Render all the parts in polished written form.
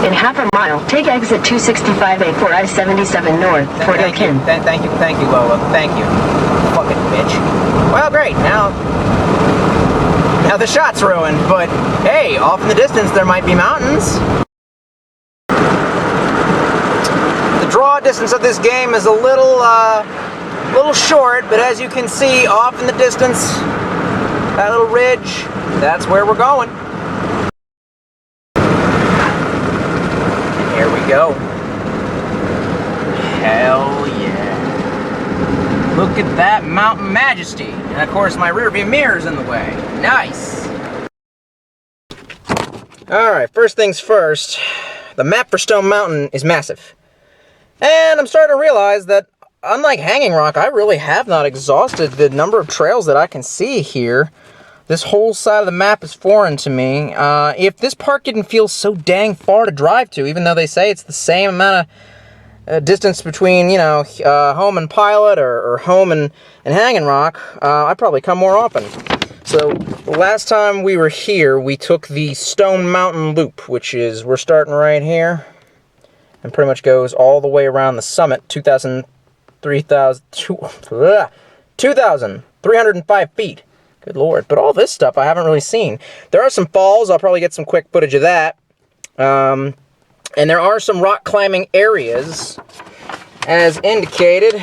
In half a mile, take exit 265A for I-77 north toward Akin. Thank you, Lola. Thank you. Fucking bitch. Well, great. Now the shot's ruined, but hey, off in the distance there might be mountains. The draw distance of this game is a little short, but as you can see, off in the distance, that little ridge, that's where we're going. Here we go. Hell yeah. Look at that mountain majesty. And of course my rear view mirror's in the way. Nice. Alright, first things first. The map for Stone Mountain is massive. And I'm starting to realize that unlike Hanging Rock, I really have not exhausted the number of trails that I can see here. This whole side of the map is foreign to me. If this park didn't feel so dang far to drive to, even though they say it's the same amount of distance between, you know, home and Pilot or home and Hanging Rock, I'd probably come more often. So, the last time we were here, we took the Stone Mountain Loop, which is, we're starting right here, and pretty much goes all the way around the summit, 2,305 feet. Good lord. But all this stuff I haven't really seen. There are some falls. I'll probably get some quick footage of that. And there are some rock climbing areas, as indicated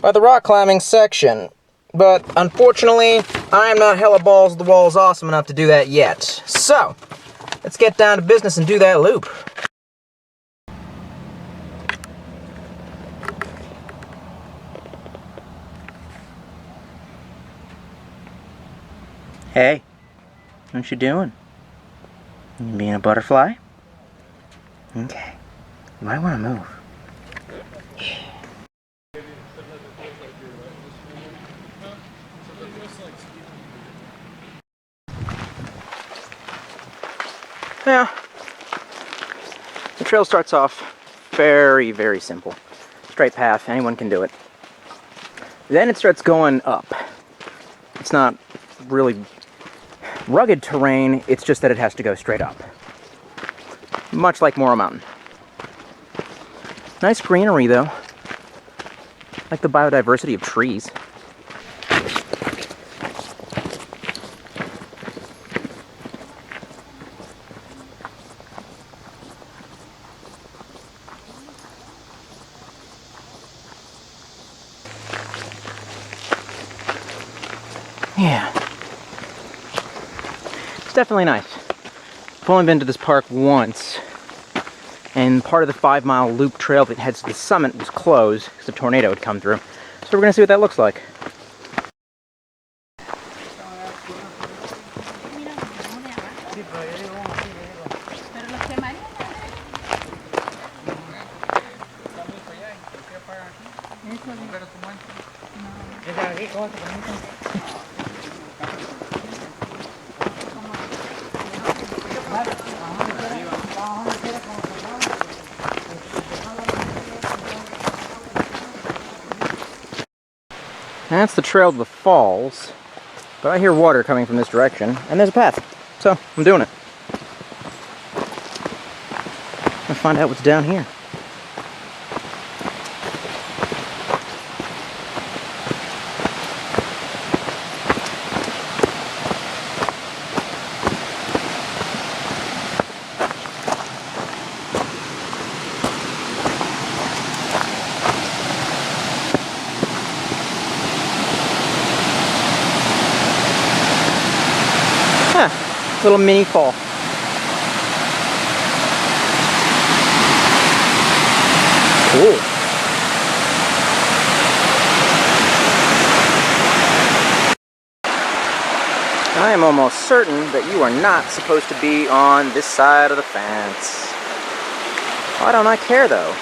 by the rock climbing section. But unfortunately, I am not hella balls to the walls awesome enough to do that yet. So, let's get down to business and do that loop. Hey, what you doing? You being a butterfly? Okay. You might want to move. Yeah. The trail starts off very, very simple. Straight path, anyone can do it. Then it starts going up. It's not really rugged terrain, it's just that it has to go straight up. Much like Morrow Mountain. Nice greenery though. Like the biodiversity of trees. Yeah. It's definitely nice. I've only been to this park once, and part of the 5-mile loop trail that heads to the summit was closed because a tornado had come through. So we're going to see what that looks like. That's the trail to the falls, but I hear water coming from this direction, and there's a path, so I'm doing it. Let's find out what's down here. Little mini fall. Cool. I am almost certain that you are not supposed to be on this side of the fence. Why don't I care though?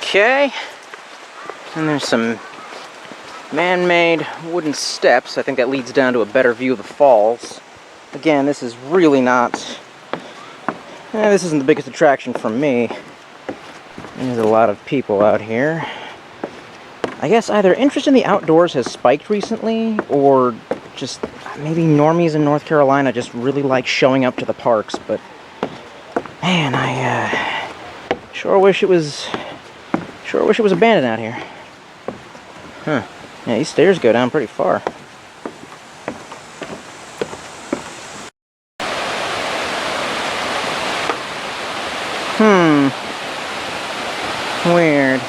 Okay. And there's some man-made wooden steps. I think that leads down to a better view of the falls. Again, this is really not... this isn't the biggest attraction for me. There's a lot of people out here. I guess either interest in the outdoors has spiked recently, or just maybe normies in North Carolina just really like showing up to the parks, but man, I sure wish it was abandoned out here. Huh. Yeah, these stairs go down pretty far. Weird.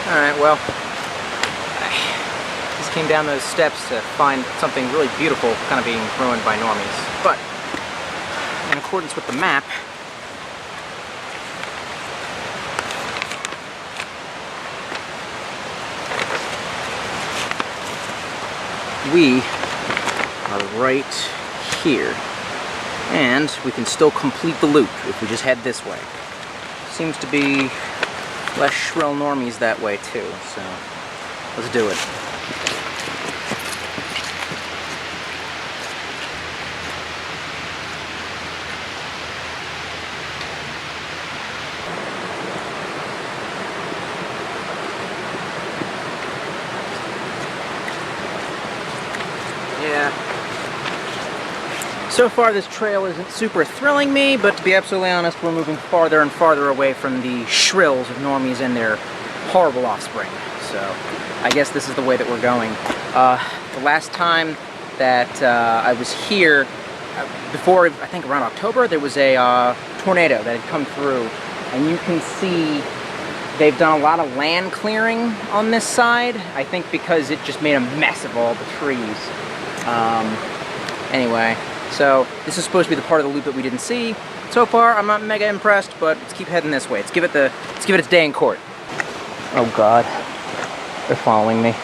Alright, well, I just came down those steps to find something really beautiful kind of being ruined by normies. But, in accordance with the map, we are right here. And we can still complete the loop if we just head this way. Seems to be less shrill normies that way too, so let's do it. Yeah. So far this trail isn't super thrilling me, but to be absolutely honest, we're moving farther and farther away from the shrills of normies and their horrible offspring. So I guess this is the way that we're going. The last time that I was here, before, I think around October, there was a tornado that had come through, and you can see they've done a lot of land clearing on this side, I think because it just made a mess of all the trees. Anyway. So, this is supposed to be the part of the loop that we didn't see. So far, I'm not mega impressed, but let's keep heading this way. Let's give it its day in court. Oh god. They're following me.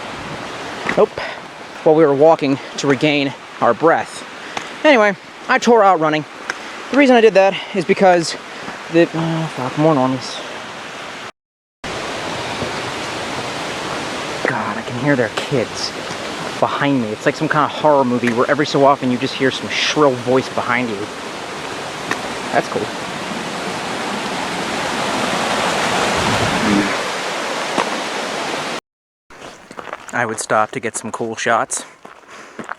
Nope. While we were walking to regain our breath. Anyway, I tore out running. The reason I did that is because fuck, more normies. God, I can hear their kids behind me. It's like some kind of horror movie where every so often you just hear some shrill voice behind you. That's cool. I would stop to get some cool shots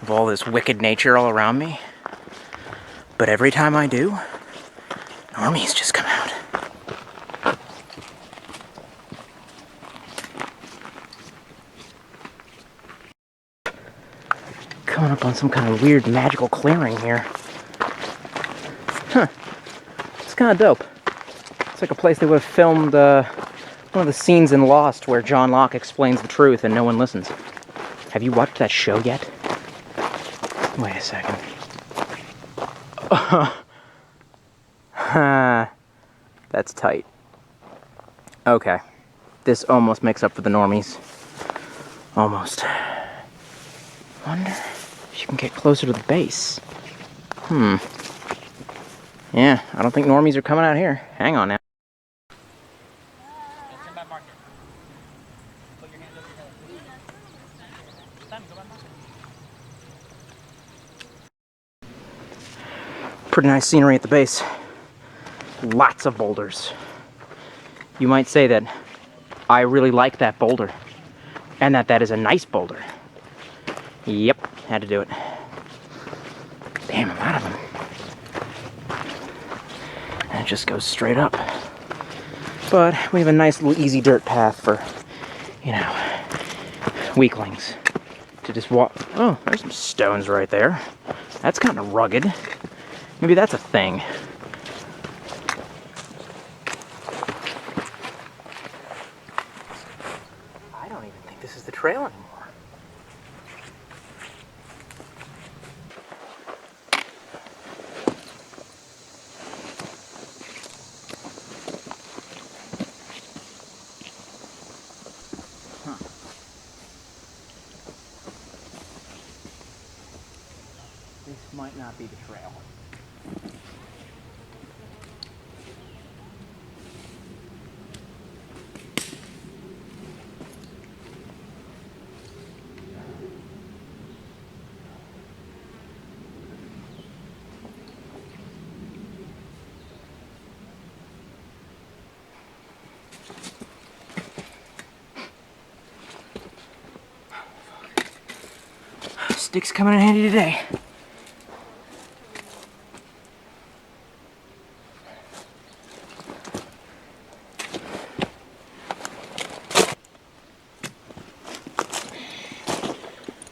of all this wicked nature all around me. But every time I do, normies just come out. Coming up on some kind of weird magical clearing here. Huh. It's kind of dope. It's like a place they would have filmed one of the scenes in Lost where John Locke explains the truth and no one listens. Have you watched that show yet? Wait a second. That's tight. Okay. This almost makes up for the normies. Almost. Wonder if you can get closer to the base. Yeah, I don't think normies are coming out here. Hang on now. Pretty nice scenery at the base. Lots of boulders. You might say that I really like that boulder. And that is a nice boulder. Yep, had to do it. Damn, I'm out of them. And it just goes straight up. But we have a nice little easy dirt path for, you know, weaklings to just walk. Oh, there's some stones right there. That's kind of rugged. Maybe that's a thing. I don't even think this is the trail anymore. This might not be the trail. Stick's coming in handy today.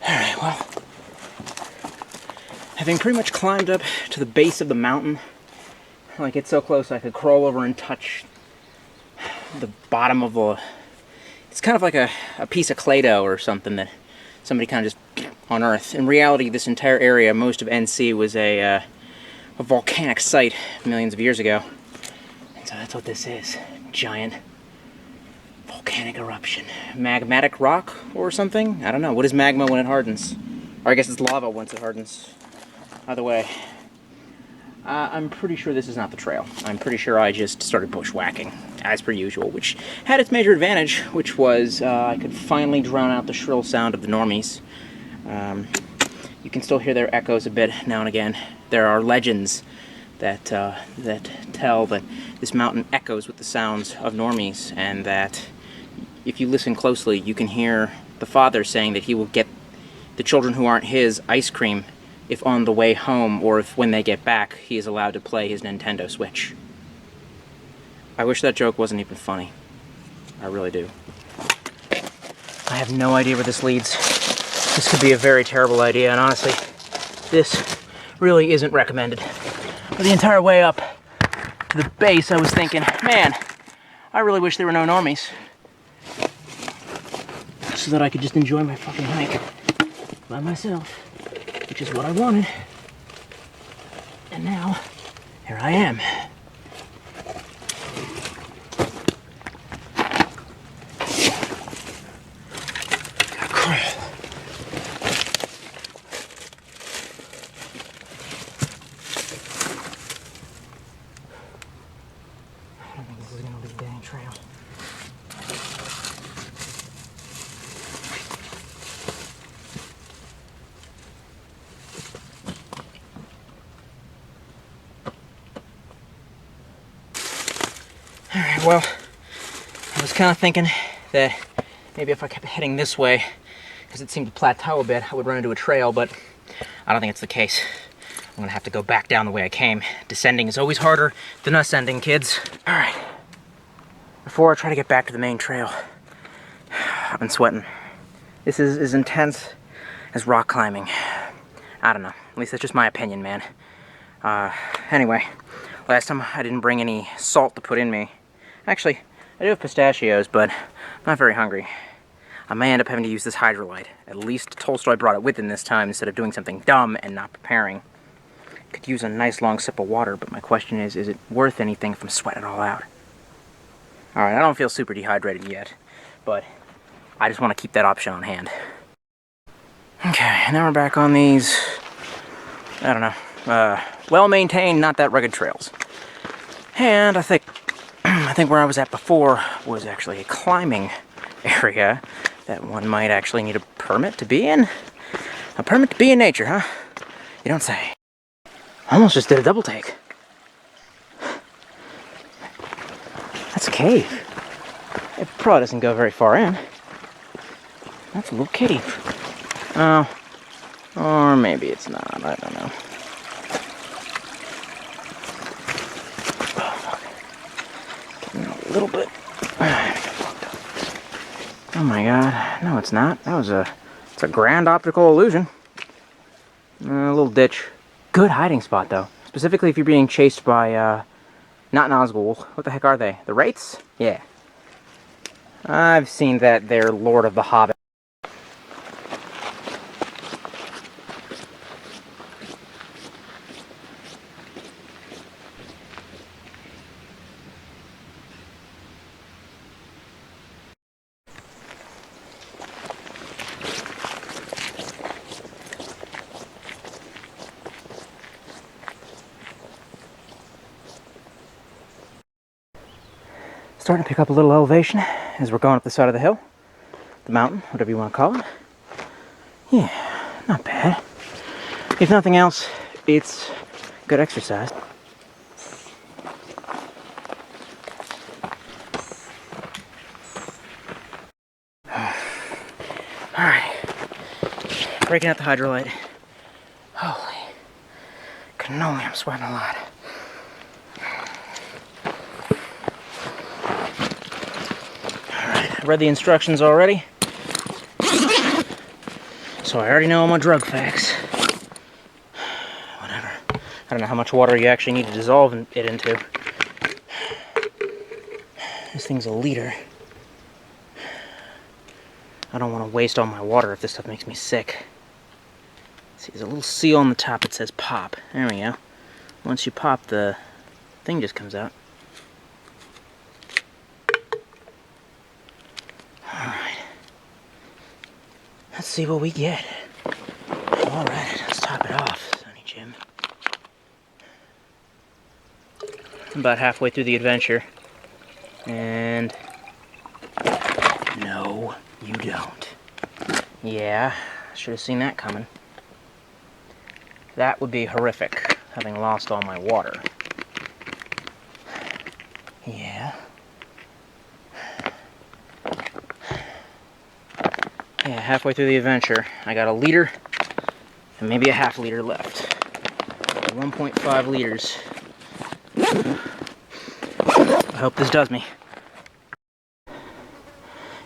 Alright, well, having pretty much climbed up to the base of the mountain, like it's so close I could crawl over and touch the bottom of the... It's kind of like a piece of clay dough or something that somebody kind of just unearthed. In reality, this entire area, most of NC, was a volcanic site millions of years ago. And so that's what this is. Giant volcanic eruption. Magmatic rock or something? I don't know. What is magma when it hardens? Or I guess it's lava once it hardens. Either way. I'm pretty sure this is not the trail. I'm pretty sure I just started bushwhacking, as per usual, which had its major advantage, which was I could finally drown out the shrill sound of the normies. You can still hear their echoes a bit now and again. There are legends that tell that this mountain echoes with the sounds of normies, and that if you listen closely, you can hear the father saying that he will get the children who aren't his ice cream if on the way home, or if when they get back, he is allowed to play his Nintendo Switch. I wish that joke wasn't even funny. I really do. I have no idea where this leads. This could be a very terrible idea, and honestly, this really isn't recommended. But the entire way up to the base, I was thinking, man, I really wish there were no normies. So that I could just enjoy my fucking hike by myself, which is what I wanted. And now, here I am. Gotta crawl. I don't think this is gonna be a dang trail. Alright, well, I was kind of thinking that maybe if I kept heading this way, because it seemed to plateau a bit, I would run into a trail, but I don't think it's the case. I'm going to have to go back down the way I came. Descending is always harder than ascending, kids. Alright, before I try to get back to the main trail, I've been sweating. This is as intense as rock climbing. I don't know. At least that's just my opinion, man. Anyway, last time I didn't bring any salt to put in me. Actually, I do have pistachios, but I'm not very hungry. I may end up having to use this hydrolyte. At least Tolstoy brought it with him this time instead of doing something dumb and not preparing. Could use a nice long sip of water, but my question is it worth anything if I'm sweating it all out? Alright, I don't feel super dehydrated yet, but I just want to keep that option on hand. Okay, now we're back on these, I don't know, well-maintained, not that rugged trails. And I think where I was at before was actually a climbing area that one might actually need a permit to be in. A permit to be in nature, huh? You don't say. I almost just did a double take. That's a cave. It probably doesn't go very far in. That's a little kitty. Oh, or maybe it's not. I don't know. Getting a little bit. Oh my god. No, it's not. It's a grand optical illusion. A little ditch. Good hiding spot, though. Specifically if you're being chased by, not Nazgul. What the heck are they? The Wraiths? Yeah. I've seen that they're Lord of the Hobbit. Starting to pick up a little elevation as we're going up the side of the hill. The mountain, whatever you want to call it. Yeah, not bad. If nothing else, it's good exercise. Alright. Breaking out the hydrolyte. Holy cannoli, I'm sweating a lot. Alright, I read the instructions already. So I already know all my drug facts. Whatever. I don't know how much water you actually need to dissolve it into. This thing's a liter. I don't want to waste all my water if this stuff makes me sick. See, there's a little seal on the top that says pop. There we go. Once you pop, the thing just comes out. Alright. Let's see what we get. Alright, let's top it off, Sonny Jim. I'm about halfway through the adventure. And... no, you don't. Yeah, should have seen that coming. That would be horrific, having lost all my water. Yeah. Yeah, halfway through the adventure, I got a liter and maybe a half liter left. 1.5 liters. I hope this does me.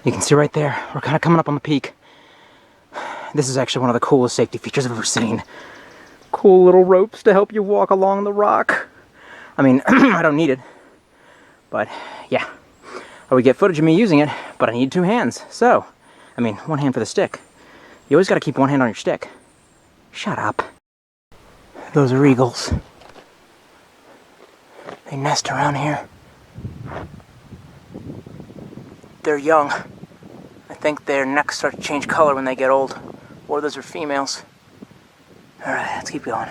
You can see right there, we're kind of coming up on the peak. This is actually one of the coolest safety features I've ever seen. Cool little ropes to help you walk along the rock. I mean, I don't need it, but yeah. I would get footage of me using it, but I need two hands, so, I mean, one hand for the stick. You always gotta keep one hand on your stick. Shut up. Those are eagles. They nest around here. They're young. I think their necks start to change color when they get old. Or those are females. Alright, let's keep going.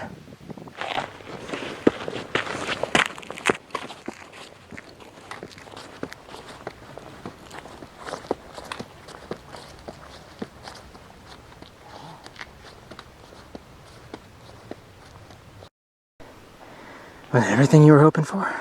Was it everything you were hoping for?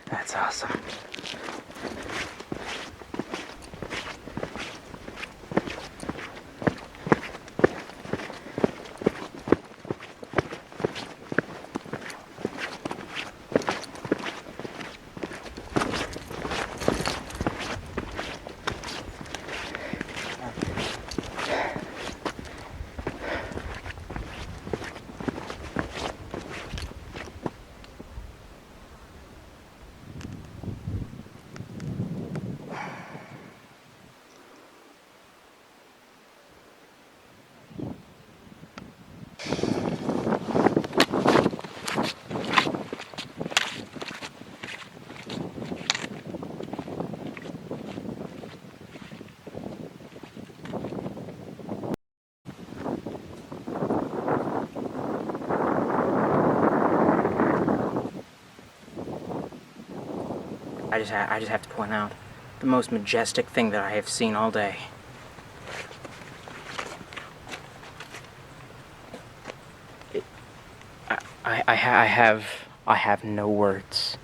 That's awesome. I just have to point out the most majestic thing that I have seen all day. I have no words.